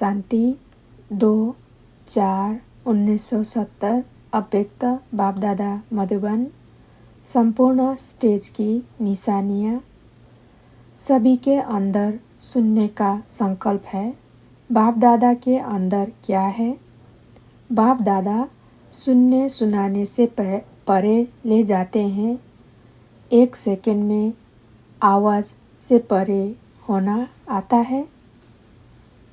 शांति 2/4/1970 अव्यक्त बाप दादा मधुबन। संपूर्ण स्टेज की निशानियाँ। सभी के अंदर सुनने का संकल्प है। बाप दादा के अंदर क्या है? बाप दादा सुनने सुनाने से परे ले जाते हैं। 1 सेकंड में आवाज़ से परे होना आता है।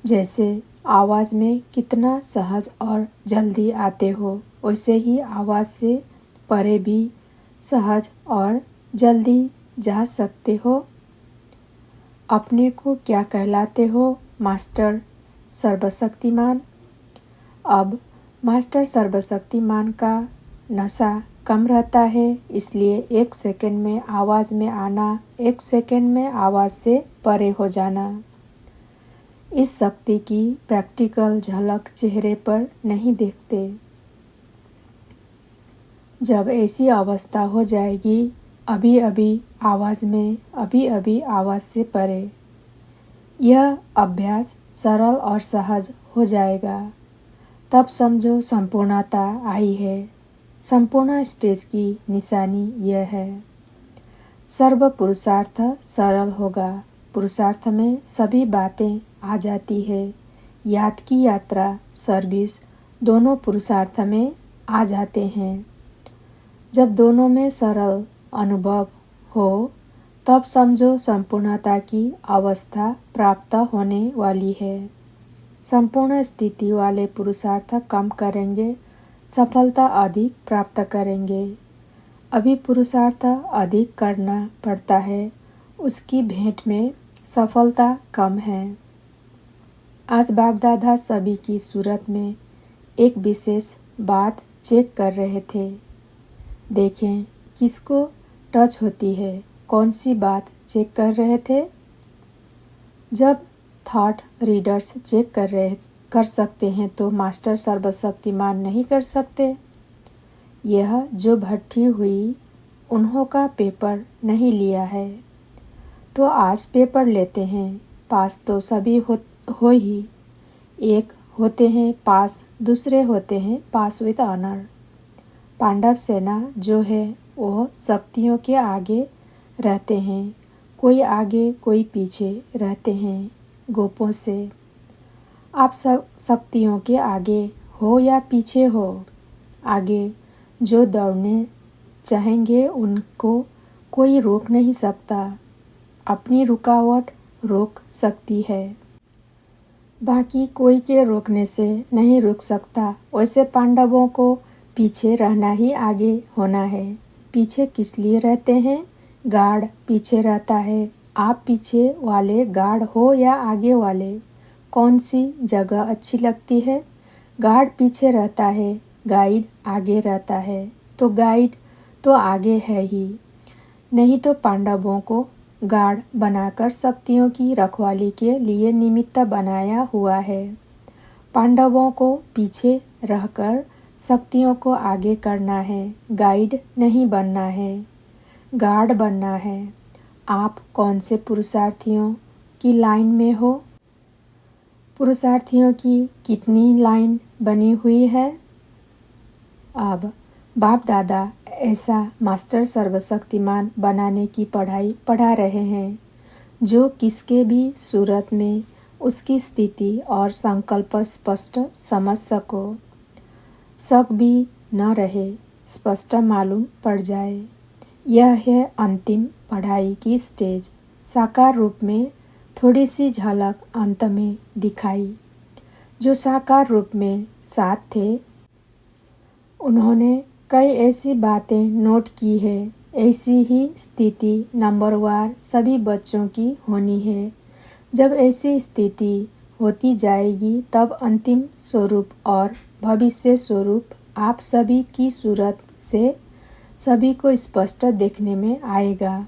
जैसे आवाज़ में कितना सहज और जल्दी आते हो, वैसे ही आवाज़ से परे भी सहज और जल्दी जा सकते हो। अपने को क्या कहलाते हो? मास्टर सर्वशक्तिमान। अब मास्टर सर्वशक्तिमान का नशा कम रहता है, इसलिए 1 सेकंड में आवाज़ में आना, 1 सेकंड में आवाज़ से परे हो जाना। इस शक्ति की प्रैक्टिकल झलक चेहरे पर नहीं देखते। जब ऐसी अवस्था हो जाएगी, अभी अभी आवाज़ में, अभी अभी आवाज़ से परे, यह अभ्यास सरल और सहज हो जाएगा। तब समझो संपूर्णता आई है। संपूर्ण स्टेज की निशानी यह है। सर्व पुरुषार्थ सरल होगा। पुरुषार्थ में सभी बातें आ जाती है। याद की यात्रा, सर्विस, दोनों पुरुषार्थ में आ जाते हैं। जब दोनों में सरल अनुभव हो, तब समझो संपूर्णता की अवस्था प्राप्त होने वाली है। संपूर्ण स्थिति वाले पुरुषार्थ कम करेंगे, सफलता अधिक प्राप्त करेंगे। अभी पुरुषार्थ अधिक करना पड़ता है, उसकी भेंट में सफलता कम है। आज बाप दादा सभी की सूरत में एक विशेष बात चेक कर रहे थे। देखें किसको टच होती है। कौन सी बात चेक कर रहे थे? जब थॉट रीडर्स चेक कर सकते हैं तो मास्टर सर्वशक्तिमान नहीं कर सकते। यह जो भट्टी हुई, उन्हों का पेपर नहीं लिया है, तो आज पेपर लेते हैं। पास तो सभी हो ही। एक होते हैं पास, दूसरे होते हैं पास विद ऑनर। पांडव सेना जो है वो शक्तियों के आगे रहते हैं। कोई आगे कोई पीछे रहते हैं गोपों से। आप सब शक्तियों के आगे हो या पीछे हो, आगे जो दौड़ने चाहेंगे उनको कोई रोक नहीं सकता। अपनी रुकावट रोक सकती है, बाकी कोई के रोकने से नहीं रुक सकता। वैसे पांडवों को पीछे रहना ही आगे होना है। पीछे किस लिए रहते हैं? गार्ड पीछे रहता है। आप पीछे वाले गार्ड हो या आगे वाले? कौन सी जगह अच्छी लगती है? गार्ड पीछे रहता है, गाइड आगे रहता है, तो गाइड तो आगे है ही। नहीं तो पांडवों को गार्ड बनाकर शक्तियों की रखवाली के लिए निमित्त बनाया हुआ है। पांडवों को पीछे रहकर शक्तियों को आगे करना है, गाइड नहीं बनना है, गार्ड बनना है। आप कौन से पुरुषार्थियों की लाइन में हो? पुरुषार्थियों की कितनी लाइन बनी हुई है? अब बाप दादा ऐसा मास्टर सर्वशक्तिमान बनाने की पढ़ाई पढ़ा रहे हैं, जो किसके भी सूरत में उसकी स्थिति और संकल्प स्पष्ट समझ सको। शक भी न रहे, स्पष्ट मालूम पड़ जाए। यह है अंतिम पढ़ाई की स्टेज। साकार रूप में थोड़ी सी झलक अंत में दिखाई। जो साकार रूप में साथ थे, उन्होंने कई ऐसी बातें नोट की है। ऐसी ही स्थिति नंबरवार सभी बच्चों की होनी है। जब ऐसी स्थिति होती जाएगी, तब अंतिम स्वरूप और भविष्य स्वरूप आप सभी की सूरत से सभी को स्पष्ट देखने में आएगा।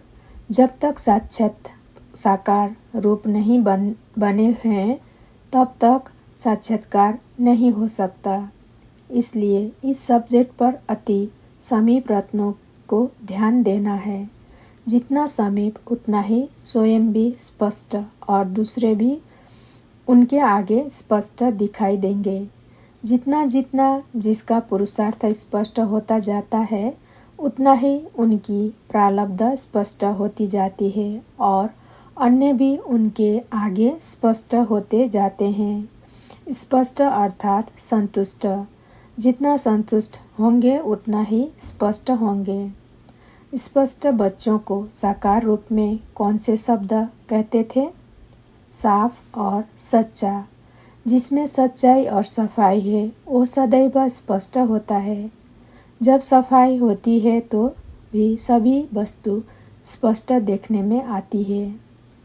जब तक साक्षात साकार रूप नहीं बने हैं, तब तक साक्षात्कार नहीं हो सकता। इसलिए इस सब्जेक्ट पर अति समीप रत्नों को ध्यान देना है। जितना समीप उतना ही स्वयं भी स्पष्ट और दूसरे भी उनके आगे स्पष्ट दिखाई देंगे। जितना जितना जिसका पुरुषार्थ स्पष्ट होता जाता है उतना ही उनकी प्रारब्ध स्पष्ट होती जाती है और अन्य भी उनके आगे स्पष्ट होते जाते हैं। स्पष्ट अर्थात संतुष्ट। जितना संतुष्ट होंगे उतना ही स्पष्ट होंगे। स्पष्ट बच्चों को साकार रूप में कौन से शब्द कहते थे? साफ और सच्चा। जिसमें सच्चाई और सफाई है वो सदैव स्पष्ट होता है। जब सफाई होती है तो भी सभी वस्तु स्पष्ट देखने में आती है।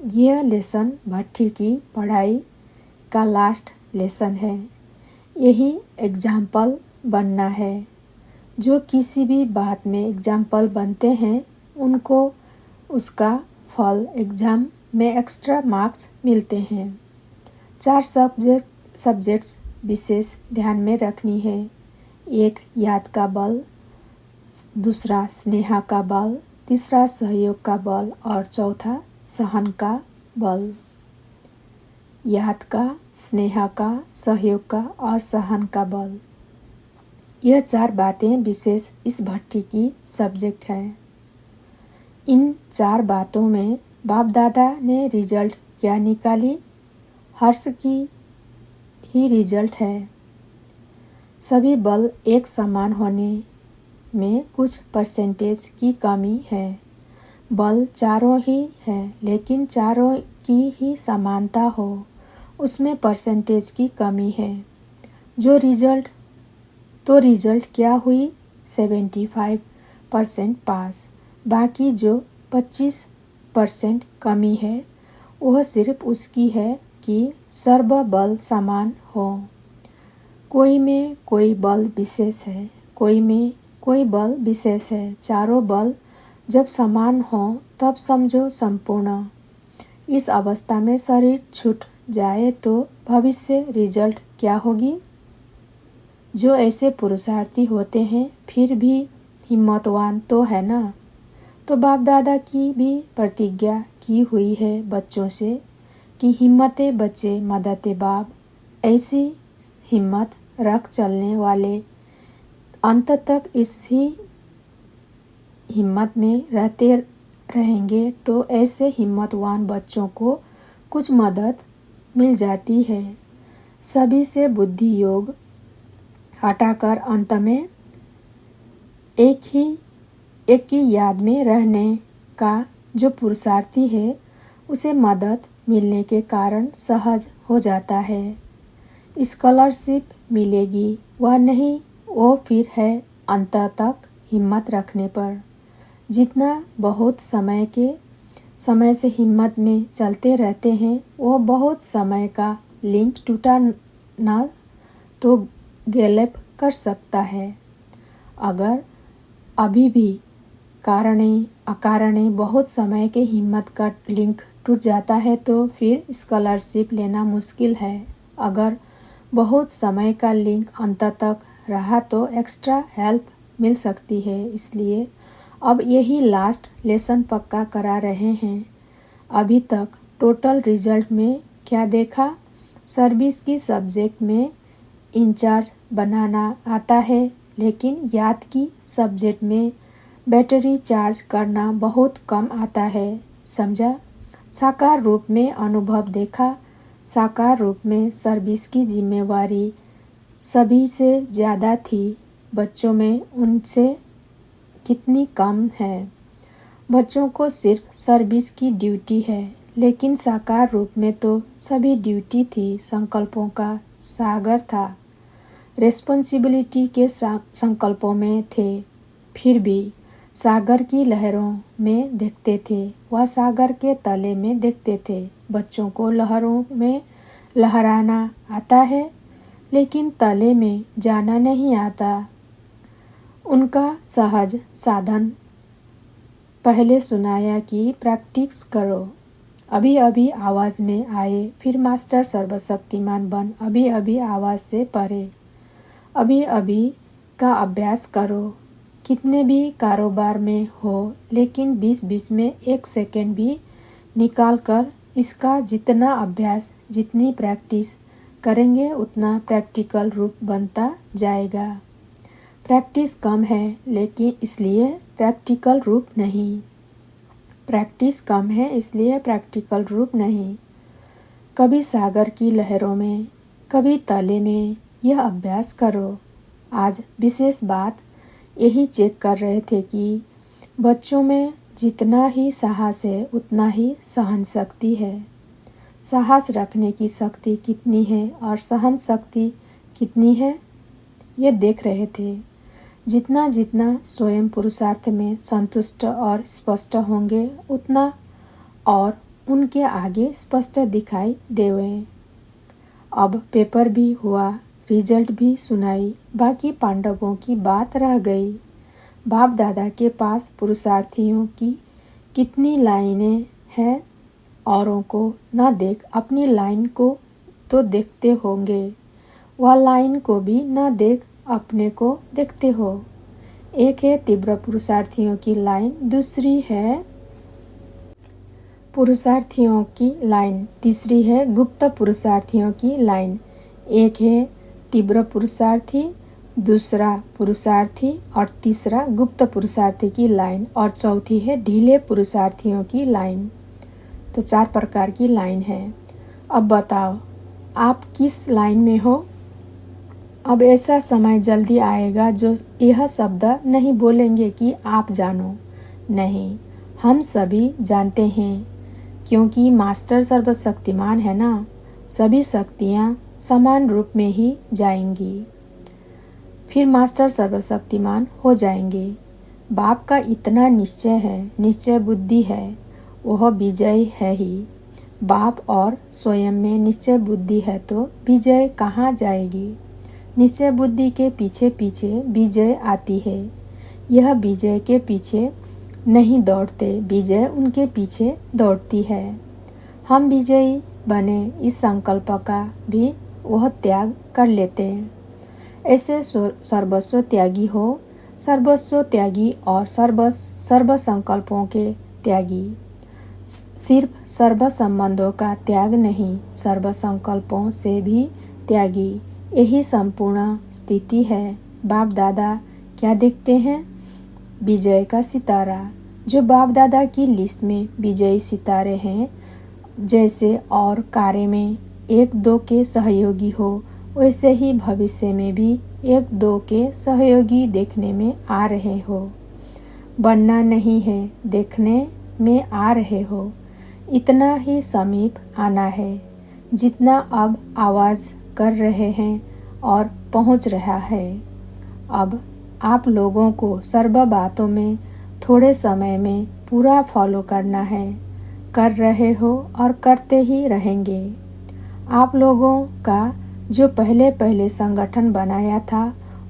यह लेसन भट्टी की पढ़ाई का लास्ट लेसन है। यही एग्जाम्पल बनना है। जो किसी भी बात में एग्जाम्पल बनते हैं उनको उसका फल एग्जाम में एक्स्ट्रा मार्क्स मिलते हैं। 4 सब्जेक्ट्स विशेष ध्यान में रखनी है। 1 याद का बल, दूसरा स्नेह का बल, तीसरा सहयोग का बल और चौथा सहन का बल। याद का, स्नेह का, सहयोग का और सहन का बल। यह 4 बातें विशेष इस भट्टी की सब्जेक्ट है। इन 4 बातों में बाप दादा ने रिजल्ट क्या निकाली? हर्ष की ही रिजल्ट है। सभी बल एक समान होने में कुछ परसेंटेज की कमी है। बल चारों ही है लेकिन चारों की ही समानता हो उसमें परसेंटेज की कमी है। तो रिजल्ट क्या हुई? 75% पास। बाकी जो 25% कमी है वह सिर्फ उसकी है कि सर्व बल समान हो। कोई में कोई बल विशेष है, कोई में कोई बल विशेष है। चारों बल जब समान हो तब समझो संपूर्ण। इस अवस्था में शरीर छूट जाए तो भविष्य रिजल्ट क्या होगी? जो ऐसे पुरुषार्थी होते हैं फिर भी हिम्मतवान तो है ना। तो बाप दादा की भी प्रतिज्ञा की हुई है बच्चों से कि हिम्मते बच्चे मदते बाप। ऐसी हिम्मत रख चलने वाले अंत तक इसी हिम्मत में रहते रहेंगे तो ऐसे हिम्मतवान बच्चों को कुछ मदद मिल जाती है। सभी से बुद्धि योग हटाकर अंत में एक ही याद में रहने का जो पुरुषार्थी है उसे मदद मिलने के कारण सहज हो जाता है। स्कॉलरशिप मिलेगी वह नहीं, वो फिर है अंत तक हिम्मत रखने पर। जितना बहुत समय से हिम्मत में चलते रहते हैं वो बहुत समय का लिंक टूटा न तो गैलेप कर सकता है। अगर अभी भी कारणे अकारणे बहुत समय के हिम्मत का लिंक टूट जाता है तो फिर स्कॉलरशिप लेना मुश्किल है। अगर बहुत समय का लिंक अंत तक रहा तो एक्स्ट्रा हेल्प मिल सकती है। इसलिए अब यही लास्ट लेसन पक्का करा रहे हैं। अभी तक टोटल रिजल्ट में क्या देखा? सर्विस की सब्जेक्ट में इंचार्ज बनाना आता है लेकिन याद की सब्जेक्ट में बैटरी चार्ज करना बहुत कम आता है। समझा? साकार रूप में अनुभव देखा। साकार रूप में सर्विस की जिम्मेवारी सभी से ज़्यादा थी। बच्चों में उनसे कितनी कम है। बच्चों को सिर्फ सर्विस की ड्यूटी है लेकिन साकार रूप में तो सभी ड्यूटी थी। संकल्पों का सागर था। रेस्पॉन्सिबिलिटी के संकल्पों में थे। फिर भी सागर की लहरों में देखते थे वह सागर के तले में देखते थे। बच्चों को लहरों में लहराना आता है लेकिन तले में जाना नहीं आता। उनका सहज साधन पहले सुनाया कि प्रैक्टिस करो। अभी अभी आवाज़ में आए फिर मास्टर सर्वशक्तिमान बन अभी अभी आवाज़ से पढ़े। अभी अभी का अभ्यास करो। कितने भी कारोबार में हो लेकिन बीच बीच में 1 सेकंड भी निकाल कर इसका जितना अभ्यास जितनी प्रैक्टिस करेंगे उतना प्रैक्टिकल रूप बनता जाएगा। प्रैक्टिस कम है लेकिन इसलिए प्रैक्टिकल रूप नहीं। प्रैक्टिस कम है इसलिए प्रैक्टिकल रूप नहीं। कभी सागर की लहरों में, कभी तले में यह अभ्यास करो। आज विशेष बात यही चेक कर रहे थे कि बच्चों में जितना ही साहस है उतना ही सहन शक्ति है। साहस रखने की शक्ति कितनी है और सहन शक्ति कितनी है, ये देख रहे थे। जितना जितना स्वयं पुरुषार्थ में संतुष्ट और स्पष्ट होंगे उतना और उनके आगे स्पष्ट दिखाई देवे। अब पेपर भी हुआ, रिजल्ट भी सुनाई, बाकी पांडवों की बात रह गई। बाप दादा के पास पुरुषार्थियों की कितनी लाइनें हैं, औरों को न देख अपनी लाइन को तो देखते होंगे, वह लाइन को भी न देख अपने को देखते हो। एक है तीव्र पुरुषार्थियों की लाइन, दूसरी है पुरुषार्थियों की लाइन, तीसरी है गुप्त पुरुषार्थियों की लाइन। एक है तीव्र पुरुषार्थी, दूसरा पुरुषार्थी और तीसरा गुप्त पुरुषार्थी की लाइन, और चौथी है ढीले पुरुषार्थियों की लाइन। तो 4 प्रकार की लाइन है। अब बताओ आप किस लाइन में हो? अब ऐसा समय जल्दी आएगा जो यह शब्द नहीं बोलेंगे कि आप जानो। नहीं, हम सभी जानते हैं क्योंकि मास्टर सर्वशक्तिमान है ना। सभी शक्तियाँ समान रूप में ही जाएंगी, फिर मास्टर सर्वशक्तिमान हो जाएंगे। बाप का इतना निश्चय है, निश्चय बुद्धि है, वह विजय है ही। बाप और स्वयं में निश्चय बुद्धि है तो विजय कहाँ जाएगी? निश्चय बुद्धि के पीछे पीछे विजय आती है। यह विजय के पीछे नहीं दौड़ते, विजय उनके पीछे दौड़ती है। हम विजयी बने इस संकल्प का भी वह त्याग कर लेते हैं। ऐसे सर्वस्व त्यागी हो, सर्वस्व त्यागी और सर्व संकल्पों के त्यागी। सिर्फ सर्व संबंधों का त्याग नहीं, सर्व संकल्पों से भी त्यागी। यही संपूर्ण स्थिति है। बाप दादा क्या देखते हैं? विजय का सितारा। जो बाप दादा की लिस्ट में विजयी सितारे हैं, जैसे और कार्य में 1-2 के सहयोगी हो, वैसे ही भविष्य में भी 1-2 के सहयोगी देखने में आ रहे हो। बनना नहीं है, देखने में आ रहे हो। इतना ही समीप आना है जितना अब आवाज़ कर रहे हैं और पहुंच रहा है। अब आप लोगों को सर्व बातों में थोड़े समय में पूरा फॉलो करना है। कर रहे हो और करते ही रहेंगे। आप लोगों का जो पहले संगठन बनाया था,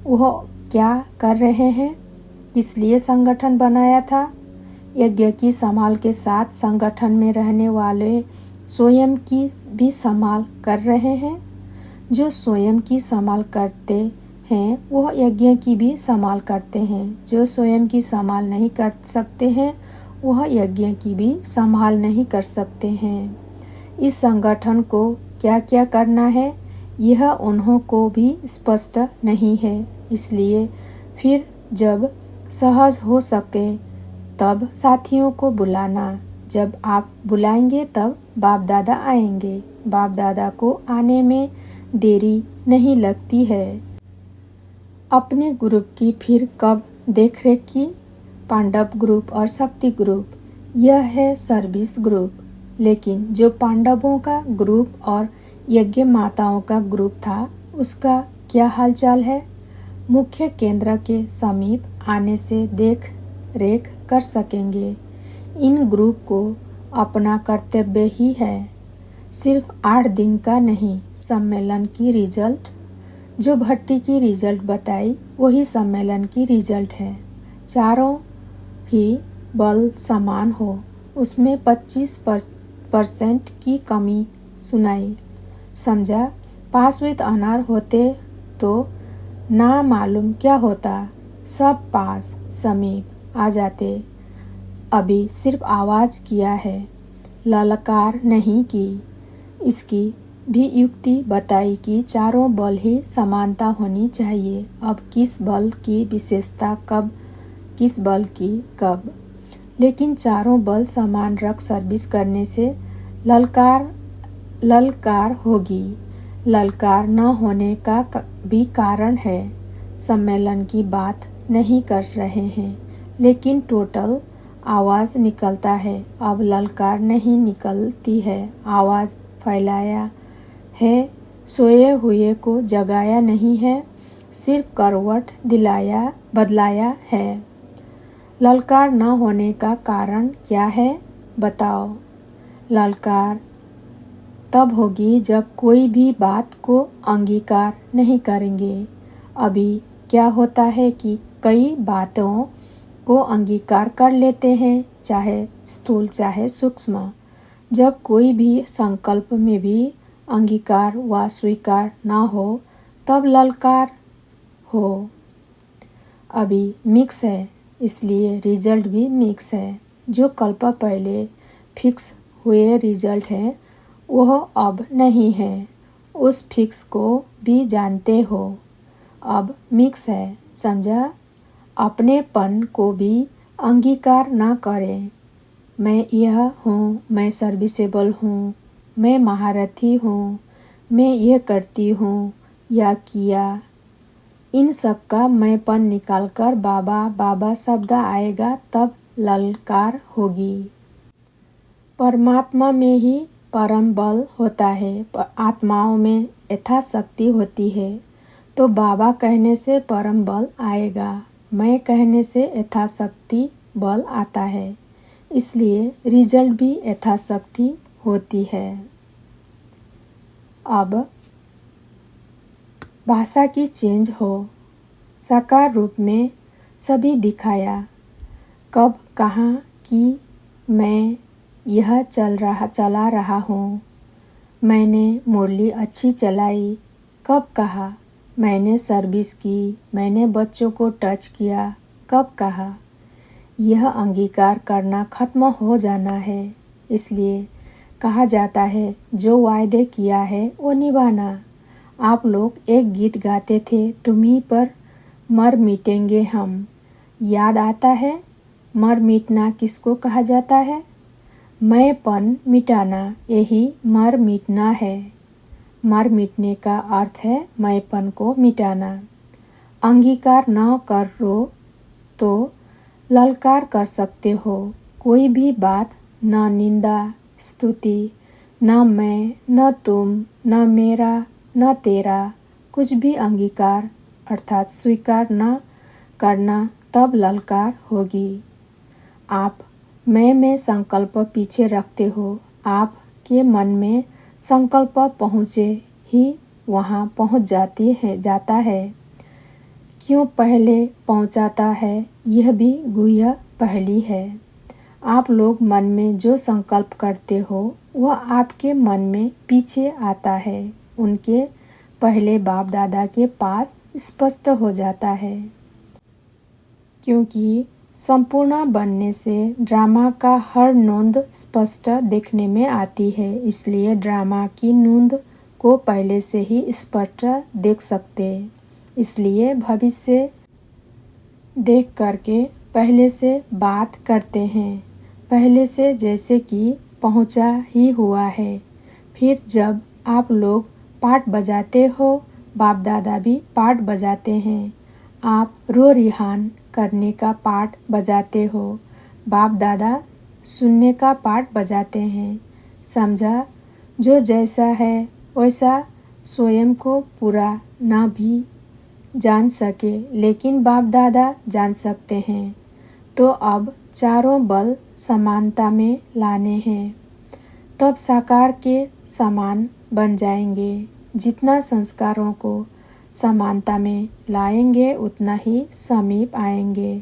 वह क्या कर रहे हैं? किस लिए संगठन बनाया था? यज्ञ की संभाल के साथ संगठन में रहने वाले स्वयं की भी संभाल कर रहे हैं। जो स्वयं की संभाल करते हैं वह यज्ञ की भी संभाल करते हैं। जो स्वयं की संभाल नहीं कर सकते हैं वह यज्ञ की भी संभाल नहीं कर सकते हैं। इस संगठन को क्या क्या करना है यह उन्हों को भी स्पष्ट नहीं है। इसलिए फिर जब सहज हो सके तब साथियों को बुलाना। जब आप बुलाएंगे तब बाप दादा आएंगे। बाप दादा को आने में देरी नहीं लगती है। अपने ग्रुप की फिर कब देखरेख की? पांडव ग्रुप और शक्ति ग्रुप, यह है सर्विस ग्रुप। लेकिन जो पांडवों का ग्रुप और यज्ञ माताओं का ग्रुप था, उसका क्या हालचाल है? मुख्य केंद्र के समीप आने से देख रेख कर सकेंगे। इन ग्रुप को अपना कर्तव्य ही है। सिर्फ 8 दिन का नहीं, सम्मेलन की रिजल्ट जो भट्टी की रिजल्ट बताई वही सम्मेलन की रिजल्ट है। चारों ही बल समान हो, उसमें 25% की कमी सुनाई। समझा? पास विद अनार होते तो ना मालूम क्या होता, सब पास समीप आ जाते। अभी सिर्फ आवाज़ किया है, ललकार नहीं की। इसकी भी युक्ति बताई कि चारों बल ही समानता होनी चाहिए। अब किस बल की विशेषता कब, किस बल की कब, लेकिन चारों बल समान रख सर्विस करने से ललकार होगी। ललकार न होने का भी कारण है। सम्मेलन की बात नहीं कर रहे हैं, लेकिन टोटल आवाज़ निकलता है। अब ललकार नहीं निकलती है, आवाज़ फैलाया है, सोए हुए को जगाया नहीं है, सिर्फ करवट बदलाया है। ललकार न होने का कारण क्या है, बताओ। ललकार तब होगी जब कोई भी बात को अंगीकार नहीं करेंगे। अभी क्या होता है कि कई बातों को अंगीकार कर लेते हैं, चाहे स्थूल चाहे सूक्ष्म। जब कोई भी संकल्प में भी अंगीकार व स्वीकार न हो, तब ललकार हो। अभी मिक्स है, इसलिए रिजल्ट भी मिक्स है। जो कल्प पहले फिक्स हुए रिजल्ट है, वह अब नहीं है। उस फिक्स को भी जानते हो, अब मिक्स है, समझा। अपनेपन को भी अंगीकार ना करें। मैं यह हूँ, मैं सर्विसेबल हूँ, मैं महारथी हूँ, मैं यह करती हूँ या किया। इन सब का मैंपन निकालकर बाबा बाबा शब्द आएगा, तब ललकार होगी। परमात्मा में ही परम बल होता है, आत्माओं में यथाशक्ति होती है। तो बाबा कहने से परम बल आएगा, मैं कहने से यथाशक्ति बल आता है, इसलिए रिजल्ट भी यथाशक्ति होती है। अब भाषा की चेंज हो, साकार रूप में सभी दिखाया। कब कहा कि मैं यह चला रहा हूँ, मैंने मुरली अच्छी चलाई। कब कहा मैंने सर्विस की, मैंने बच्चों को टच किया। कब कहा यह अंगीकार करना खत्म हो जाना है। इसलिए कहा जाता है जो वायदे किया है वो निभाना। आप लोग एक गीत गाते थे, तुम्हीं पर मर मिटेंगे हम। याद आता है मर मिटना किसको कहा जाता है? मैंपन मिटाना, यही मर मिटना है। मर मिटने का अर्थ है मैंपन को मिटाना। अंगीकार न करो तो ललकार कर सकते हो। कोई भी बात, न निंदा स्तुति, न मैं, न तुम, न मेरा, न तेरा, कुछ भी अंगीकार अर्थात स्वीकार न करना, तब ललकार होगी। आप मैं में संकल्प पीछे रखते हो। आपके मन में संकल्प पहुँचे ही वहाँ पहुँच जाता है। क्यों पहले पहुँचाता है, यह भी गुह्य पहेली है। आप लोग मन में जो संकल्प करते हो वह आपके मन में पीछे आता है, उनके पहले बाप दादा के पास स्पष्ट हो जाता है। क्योंकि संपूर्ण बनने से ड्रामा का हर नोंद स्पष्ट देखने में आती है, इसलिए ड्रामा की नोंद को पहले से ही स्पष्ट देख सकते। इसलिए भविष्य देख करके पहले से बात करते हैं, पहले से जैसे कि पहुंचा ही हुआ है। फिर जब आप लोग पाठ बजाते हो, बाप दादा भी पाठ बजाते हैं। आप रो रिहान करने का पाठ बजाते हो, बाप दादा सुनने का पाठ बजाते हैं। समझा। जो जैसा है वैसा स्वयं को पूरा ना भी जान सके, लेकिन बाप दादा जान सकते हैं। तो अब चारों बल समानता में लाने हैं, तब साकार के समान बन जाएंगे। जितना संस्कारों को समानता में लाएंगे उतना ही समीप आएंगे।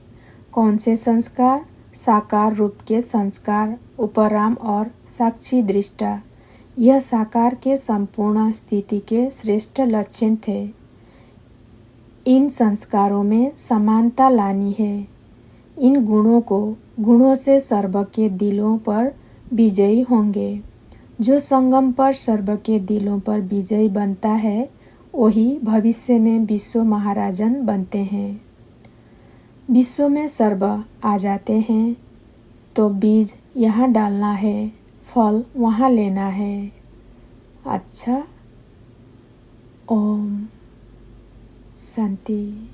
कौन से संस्कार? साकार रूप के संस्कार, उपराम और साक्षी दृष्टा। यह साकार के संपूर्ण स्थिति के श्रेष्ठ लक्षण थे। इन संस्कारों में समानता लानी है। इन गुणों से सर्व के दिलों पर विजयी होंगे। जो संगम पर सर्व के दिलों पर विजयी बनता है वही भविष्य में विश्व महाराजन बनते हैं। विश्व में सर्व आ जाते हैं तो बीज यहाँ डालना है, फल वहाँ लेना है। अच्छा, ओम शांति।